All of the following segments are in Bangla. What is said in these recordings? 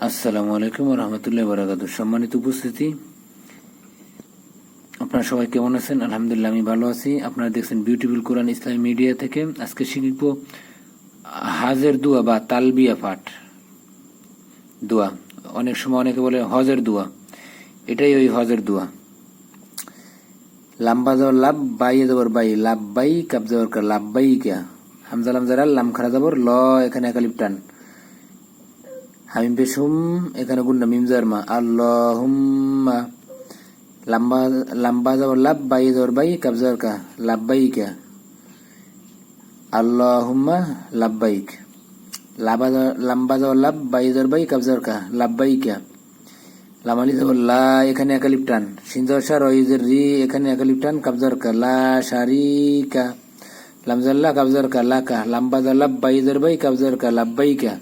আসসালামু আলাইকুম ওয়া রাহমাতুল্লাহি ওয়া বারাকাতুহু। সম্মানিত উপস্থিতি, আপনারা সবাই কেমন আছেন? আলহামদুলিল্লাহ আমি ভালো আছি। আপনারা দেখছেন বিউটিফুল কোরআন ইসলামী মিডিয়া থেকে। আজকে শিখব হাজের দোয়া বা তালবিয়া পাঠ দোয়া। অনেক সময় অনেকে বলে হজের দোয়া, এটাই ওই হজের দোয়া। লাম্বা যাবর লাভ, বাইয়ে যাবর বাই, লাভ বাই, কাব যাবর কা, লাভ বাই কা, হামজা লাম জারাল, লাম খারা যাবর ল, এখানে একালিফ টান, হামিম পেশুম, এখানে গুন্না মিম জারমা, আল্লাহুম্মা, লাম্বা লাম্বা যাবর লাভ, বাইয়ে যাবর বাই, কাব যাবর কা, লাভ বাই কা, আল্লাহুম্মা লাব্বাইক। লাম্বা যাবর লাভ, বাইয়ে যাবর বাই, কাব যাবর কা, লাব্বাইকা। লামালি যাবর লা, এখানে একালিফ টান, সিনজার সা রইজের রি, এখানে একালিফ টান, কাবজার কা, লা শারিকা, লামজাল্লা কাবজার কা, লাকা, লাম্বা যাবর লাভ, বাইয়ে যাবর বাই, কাবজার কা, লাব্বাইকা।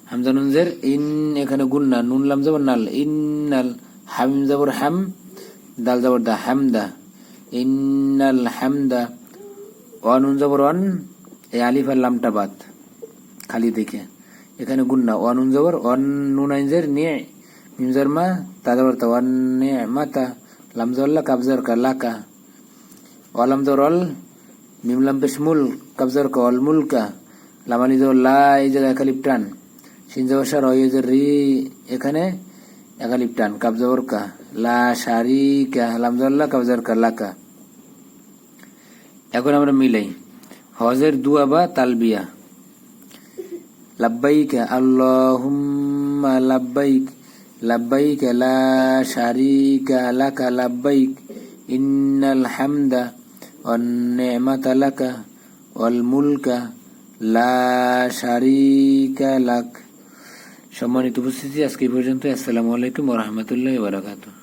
হামজা নুনজের ইন, এখানে গুন্না, নুন লাম যাবর নাল, ইন্নাল, হামিম যাবর হাম, দাল যাবর দা, হামদা, ইন্নাল হামদা। নুন যাবর ওয়ান, এই আলিফ আর লামটা বাদ খালি দেখে, এখানে গুন্না, নুন যাবর ওয়ান, নুন আইনজের নিয়ে, মিম জারমা, তা যাবর তা, ওয়ান নি'মাতা, লাম যাবর কাবজার কা, লাকা, ওয়ালাম যাবর অল, মিম লাম পেশ মুল, কাবজার কা, অল মুলকা, লামালি যাবর লা, এই জায়গায় একালিফ টান, সিন যাবর সা রইজের রি, এখানে একালিফ টান, কাব যাবর কা, লা শারিকা, লাম যাবর কাবজার কা, লাকা। এখন আমরা মিলাই হজের দুয়া বা তালবিয়া। লাব্বাইক আল্লাহুম্মা লাব্বাইক, লাব্বাইক লা শারিকা লাকা লাব্বাইক, ইন্নাল হামদা ওয়ান নি'মাতা লাকা ওয়াল মুলকা লা শারিকা লাক। সম্মানিত উপস্থিতি, আজকে এই পর্যন্ত। আসসালামু আলাইকুম ওয়া রাহমাতুল্লাহি ওয়া বারাকাতুহু।